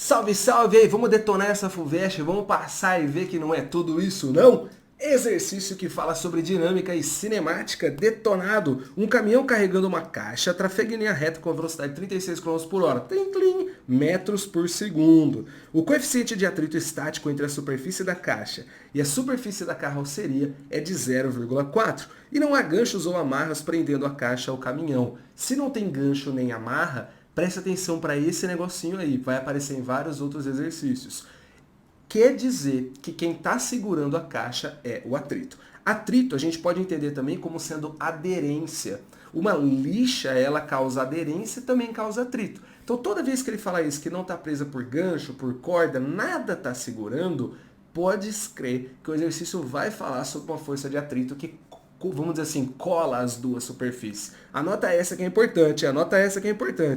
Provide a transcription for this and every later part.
Salve, salve aí, vamos detonar essa FUVEST, vamos passar e ver que não é tudo isso não? Exercício que fala sobre dinâmica e cinemática detonado. Um caminhão carregando uma caixa trafega em linha reta com a velocidade de 36 km por hora, metros por segundo. O coeficiente de atrito estático entre a superfície da caixa e a superfície da carroceria é de 0,4. E não há ganchos ou amarras prendendo a caixa ao caminhão. Se não tem gancho nem amarra, preste atenção para esse negocinho aí, vai aparecer em vários outros exercícios. Quer dizer que quem está segurando a caixa é o atrito. Atrito a gente pode entender também como sendo aderência. Uma lixa, ela causa aderência e também causa atrito. Então toda vez que ele fala isso, que não está presa por gancho, por corda, nada está segurando, pode crer que o exercício vai falar sobre uma força de atrito que, vamos dizer assim, cola as duas superfícies. Anota essa que é importante,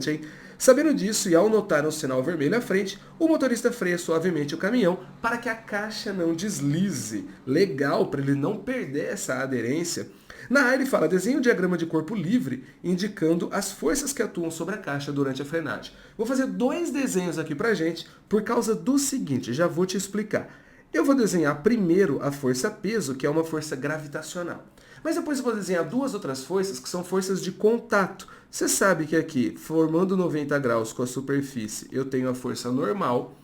hein? Sabendo disso e ao notar um sinal vermelho à frente, o motorista freia suavemente o caminhão para que a caixa não deslize. Legal, para ele não perder essa aderência. Na A ele fala, desenhe um diagrama de corpo livre, indicando as forças que atuam sobre a caixa durante a frenagem. Vou fazer dois desenhos aqui pra gente, por causa do seguinte, já vou te explicar. Eu vou desenhar primeiro a força peso, que é uma força gravitacional. Mas depois eu vou desenhar duas outras forças, que são forças de contato. Você sabe que aqui, formando 90 graus com a superfície, eu tenho a força normal.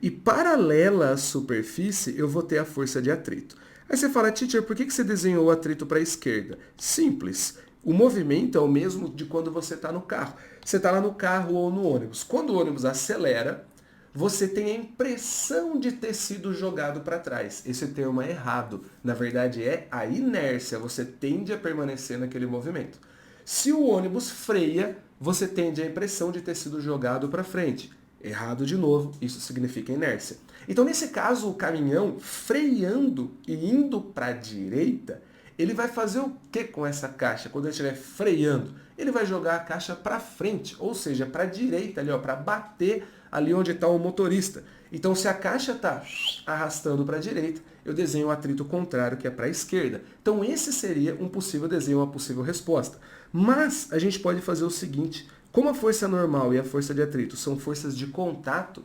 E paralela à superfície, eu vou ter a força de atrito. Aí você fala, teacher, por que você desenhou o atrito para a esquerda? Simples. O movimento é o mesmo de quando você está no carro. Você está lá no carro ou no ônibus. Quando o ônibus acelera, você tem a impressão de ter sido jogado para trás. Esse termo é errado. Na verdade, é a inércia. Você tende a permanecer naquele movimento. Se o ônibus freia, você tende a impressão de ter sido jogado para frente. Errado de novo, isso significa inércia. Então, nesse caso, o caminhão freando e indo para a direita, ele vai fazer o que com essa caixa quando ele estiver freando? Ele vai jogar a caixa para frente, ou seja, para a direita, para bater ali onde está o motorista. Então, se a caixa está arrastando para a direita, eu desenho o atrito contrário, que é para a esquerda. Então, esse seria um possível desenho, uma possível resposta. Mas, a gente pode fazer o seguinte, como a força normal e a força de atrito são forças de contato,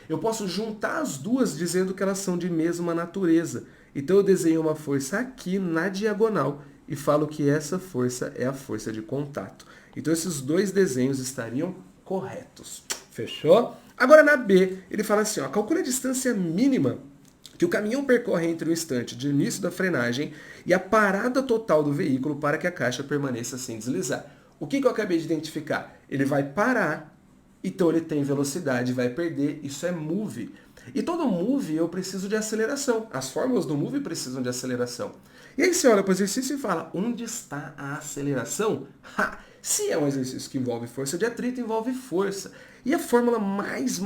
eu posso juntar as duas dizendo que elas são de mesma natureza. Então, eu desenho uma força aqui na diagonal e falo que essa força é a força de contato. Então, esses dois desenhos estariam corretos. Fechou? Agora na B, ele fala assim, calcule a distância mínima que o caminhão percorre entre o instante de início da frenagem e a parada total do veículo para que a caixa permaneça sem deslizar. O que eu acabei de identificar? Ele vai parar, então ele tem velocidade, vai perder, isso é move. E todo move eu preciso de aceleração. As fórmulas do move precisam de aceleração. E aí você olha para o exercício e fala, onde está a aceleração? Se é um exercício que envolve força de atrito, envolve força. E a fórmula mais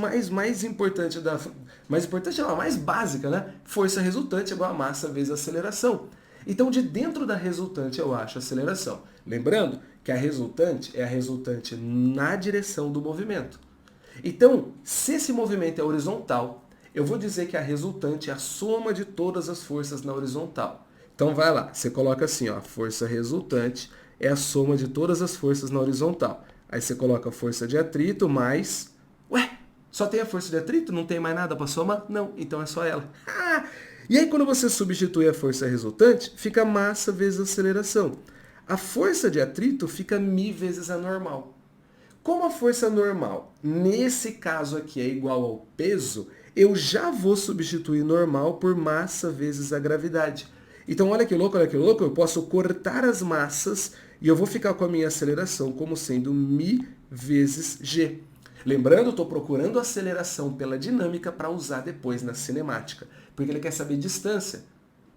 importante, mais básica, né? Força resultante igual a massa vezes a aceleração. Então, de dentro da resultante, eu acho a aceleração. Lembrando que a resultante é a resultante na direção do movimento. Então, se esse movimento é horizontal, eu vou dizer que a resultante é a soma de todas as forças na horizontal. Então, vai lá, você coloca assim, a força resultante é a soma de todas as forças na horizontal. Aí você coloca a força de atrito mais... Ué, só tem a força de atrito? Não tem mais nada para somar? Não, então é só ela. E aí quando você substitui a força resultante, fica massa vezes aceleração. A força de atrito fica μ vezes a normal. Como a força normal, nesse caso aqui, é igual ao peso, eu já vou substituir normal por massa vezes a gravidade. Então, olha que louco, eu posso cortar as massas e eu vou ficar com a minha aceleração como sendo μ vezes g. Lembrando, estou procurando aceleração pela dinâmica para usar depois na cinemática, porque ele quer saber distância.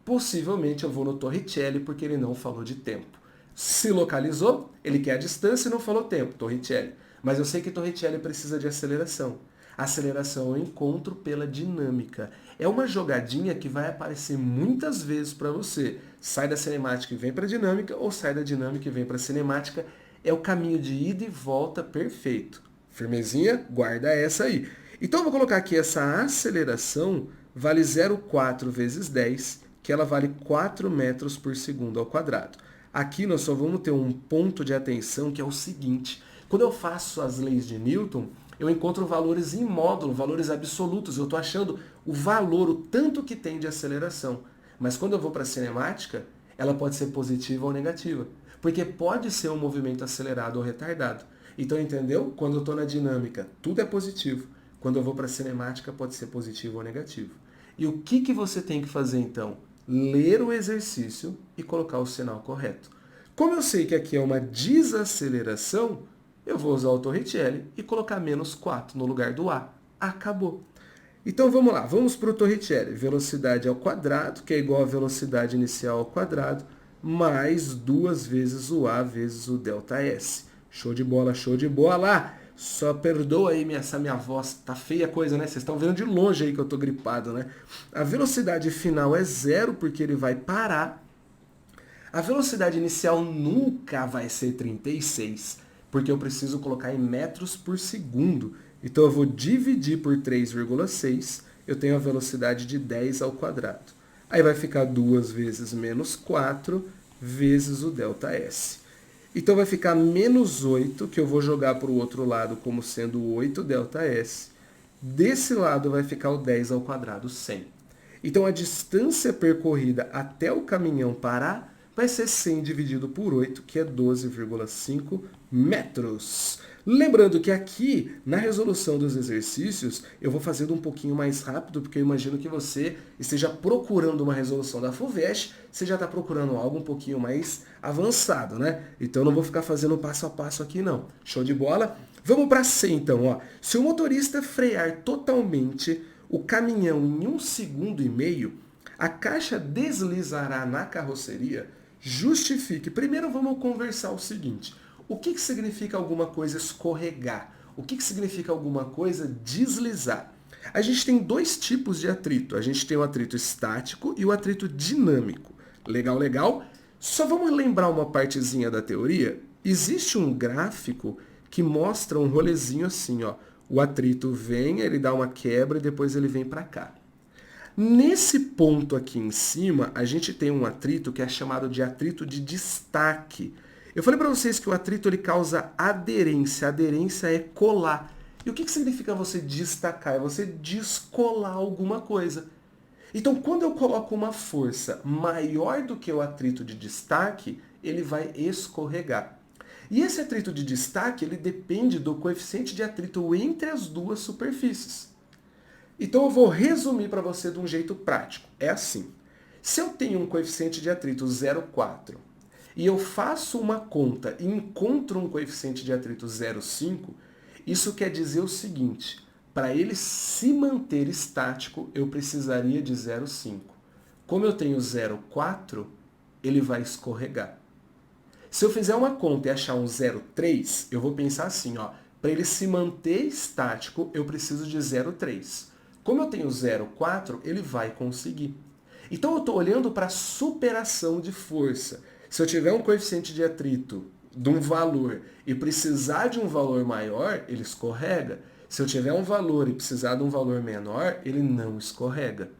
Possivelmente eu vou no Torricelli, porque ele não falou de tempo. Se localizou, ele quer a distância e não falou tempo, Torricelli. Mas eu sei que Torricelli precisa de aceleração. A aceleração eu encontro pela dinâmica. É uma jogadinha que vai aparecer muitas vezes para você. Sai da cinemática e vem para a dinâmica, ou sai da dinâmica e vem para a cinemática. É o caminho de ida e volta perfeito. Firmezinha? Guarda essa aí. Então eu vou colocar aqui essa aceleração vale 0,4 vezes 10, que ela vale 4 metros por segundo ao quadrado. Aqui nós só vamos ter um ponto de atenção que é o seguinte. Quando eu faço as leis de Newton, eu encontro valores em módulo, valores absolutos. Eu estou achando o valor, o tanto que tem de aceleração. Mas quando eu vou para a cinemática, ela pode ser positiva ou negativa. Porque pode ser um movimento acelerado ou retardado. Então, entendeu? Quando eu estou na dinâmica, tudo é positivo. Quando eu vou para a cinemática, pode ser positivo ou negativo. E o que você tem que fazer, então? Ler o exercício e colocar o sinal correto. Como eu sei que aqui é uma desaceleração, eu vou usar o Torricelli e colocar menos 4 no lugar do A. Acabou. Então vamos lá, vamos para o Torricelli. Velocidade ao quadrado, que é igual a velocidade inicial ao quadrado, mais 2 vezes o A vezes o ΔS. Show de bola, show de bola! Só perdoa aí essa minha voz, tá feia a coisa, né? Vocês estão vendo de longe aí que eu tô gripado, né? A velocidade final é 0 porque ele vai parar. A velocidade inicial nunca vai ser 36, porque eu preciso colocar em metros por segundo. Então eu vou dividir por 3,6, eu tenho a velocidade de 10 ao quadrado. Aí vai ficar 2 vezes menos 4 vezes o ΔS. Então vai ficar menos 8, que eu vou jogar para o outro lado como sendo 8 ΔS. Desse lado vai ficar o 10 ao quadrado, 100. Então a distância percorrida até o caminhão parar vai ser 100 dividido por 8, que é 12,5 metros. Lembrando que aqui, na resolução dos exercícios, eu vou fazendo um pouquinho mais rápido, porque eu imagino que você esteja procurando uma resolução da FUVEST, você já está procurando algo um pouquinho mais avançado, né? Então eu não vou ficar fazendo passo a passo aqui não. Show de bola? Vamos para C então, ó. Se o motorista frear totalmente o caminhão em 1,5 segundo, a caixa deslizará na carroceria. Justifique. Primeiro vamos conversar o seguinte. O que significa alguma coisa escorregar? O que significa alguma coisa deslizar? A gente tem dois tipos de atrito. A gente tem o atrito estático e o atrito dinâmico. Legal, legal? Só vamos lembrar uma partezinha da teoria? Existe um gráfico que mostra um rolezinho assim, ó. O atrito vem, ele dá uma quebra e depois ele vem para cá. Nesse ponto aqui em cima, a gente tem um atrito que é chamado de atrito de destaque. Eu falei para vocês que o atrito ele causa aderência. Aderência é colar. E o que significa você destacar? É você descolar alguma coisa. Então, quando eu coloco uma força maior do que o atrito de destaque, ele vai escorregar. E esse atrito de destaque, ele depende do coeficiente de atrito entre as duas superfícies. Então eu vou resumir para você de um jeito prático. É assim. Se eu tenho um coeficiente de atrito 0,4 e eu faço uma conta e encontro um coeficiente de atrito 0,5, isso quer dizer o seguinte: para ele se manter estático, eu precisaria de 0,5. Como eu tenho 0,4, ele vai escorregar. Se eu fizer uma conta e achar um 0,3, eu vou pensar assim, ó, para ele se manter estático, eu preciso de 0,3. Como eu tenho 0,4, ele vai conseguir. Então eu estou olhando para a superação de força. Se eu tiver um coeficiente de atrito de um valor e precisar de um valor maior, ele escorrega. Se eu tiver um valor e precisar de um valor menor, ele não escorrega.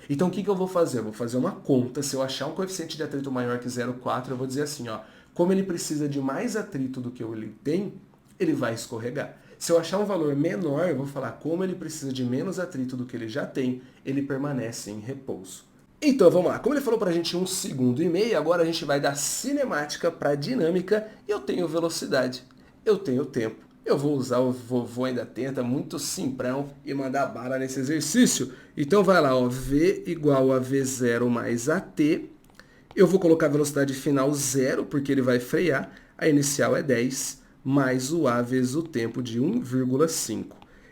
Então o que eu vou fazer? Eu vou fazer uma conta. Se eu achar um coeficiente de atrito maior que 0,4, eu vou dizer assim, ó, como ele precisa de mais atrito do que ele tem, ele vai escorregar. Se eu achar um valor menor, eu vou falar como ele precisa de menos atrito do que ele já tem, ele permanece em repouso. Então vamos lá, como ele falou pra gente 1,5 segundo, agora a gente vai da cinemática para dinâmica. Eu tenho velocidade, eu tenho tempo. Eu vou usar o vovô ainda tenta, muito simprão, e mandar bala nesse exercício. Então vai lá, ó, V igual a V0 mais AT. Eu vou colocar a velocidade final 0, porque ele vai frear. A inicial é 10, mais o A vezes o tempo de 1,5.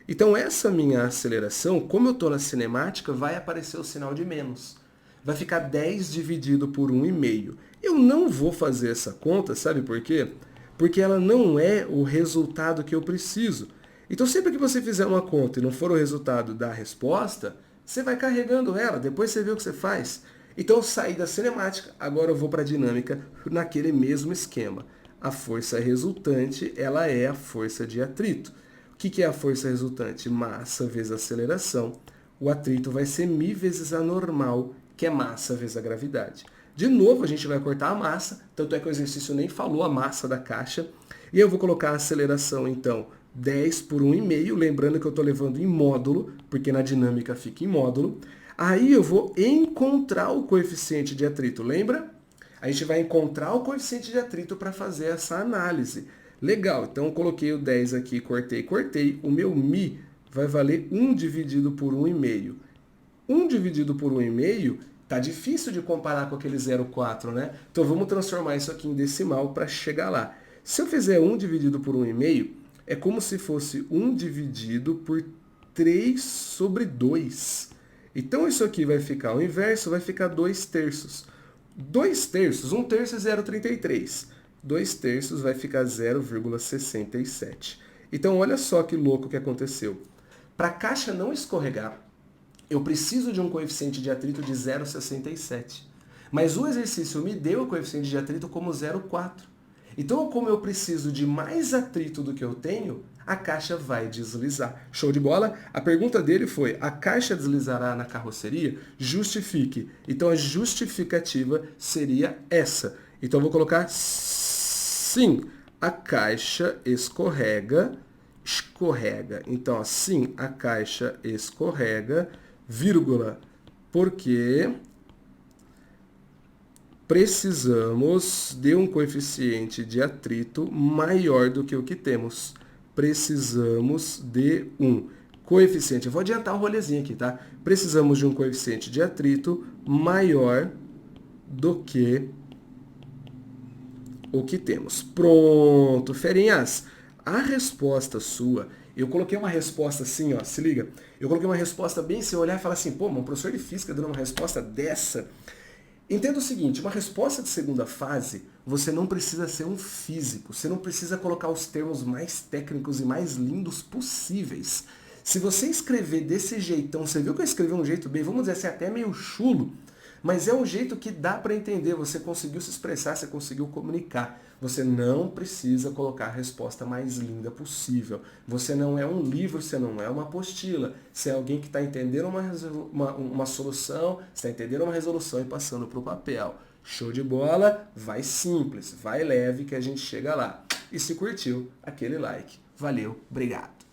Então essa minha aceleração, como eu estou na cinemática, vai aparecer o sinal de menos. Vai ficar 10 dividido por 1,5. Eu não vou fazer essa conta, sabe por quê? Porque ela não é o resultado que eu preciso. Então sempre que você fizer uma conta e não for o resultado da resposta, você vai carregando ela, depois você vê o que você faz. Então eu saí da cinemática, agora eu vou para a dinâmica naquele mesmo esquema. A força resultante, ela é a força de atrito. O que é a força resultante? Massa vezes aceleração. O atrito vai ser μ vezes a normal, que é massa vezes a gravidade. De novo, a gente vai cortar a massa, tanto é que o exercício nem falou a massa da caixa. E eu vou colocar a aceleração, então, 10 por 1,5, lembrando que eu estou levando em módulo, porque na dinâmica fica em módulo. Aí eu vou encontrar o coeficiente de atrito, lembra? A gente vai encontrar o coeficiente de atrito para fazer essa análise. Legal, então eu coloquei o 10 aqui, cortei. O meu μ vai valer 1 dividido por 1,5. 1 dividido por 1,5 tá difícil de comparar com aquele 0,4, né? Então vamos transformar isso aqui em decimal para chegar lá. Se eu fizer 1 dividido por 1,5, é como se fosse 1 dividido por 3 sobre 2. Então isso aqui vai ficar, o inverso vai ficar 2 terços. 2 terços, 1 terço é 0,33. 2 terços vai ficar 0,67. Então olha só que louco que aconteceu. Para a caixa não escorregar, eu preciso de um coeficiente de atrito de 0,67. Mas o exercício me deu o coeficiente de atrito como 0,4. Então, como eu preciso de mais atrito do que eu tenho, a caixa vai deslizar. Show de bola? A pergunta dele foi, a caixa deslizará na carroceria? Justifique. Então, a justificativa seria essa. Então, eu vou colocar sim, a caixa escorrega. Então, sim, a caixa escorrega, vírgula, porque precisamos de um coeficiente de atrito maior do que o que temos. Precisamos de um coeficiente, eu vou adiantar o rolezinho aqui, tá? Precisamos de um coeficiente de atrito maior do que o que temos. Pronto, ferinhas. A resposta sua, eu coloquei uma resposta assim, ó, se liga. Eu coloquei uma resposta bem, se eu olhar e falar assim, pô, um professor de física dando uma resposta dessa. Entenda o seguinte, uma resposta de segunda fase, você não precisa ser um físico, você não precisa colocar os termos mais técnicos e mais lindos possíveis. Se você escrever desse jeitão, você viu que eu escrevi um jeito bem, vamos dizer assim, até meio chulo, mas é um jeito que dá para entender, você conseguiu se expressar, você conseguiu comunicar. Você não precisa colocar a resposta mais linda possível. Você não é um livro, você não é uma apostila. Você é alguém que está entendendo uma solução, está entendendo uma resolução e passando para o papel. Show de bola? Vai simples, vai leve que a gente chega lá. E se curtiu, aquele like. Valeu, obrigado.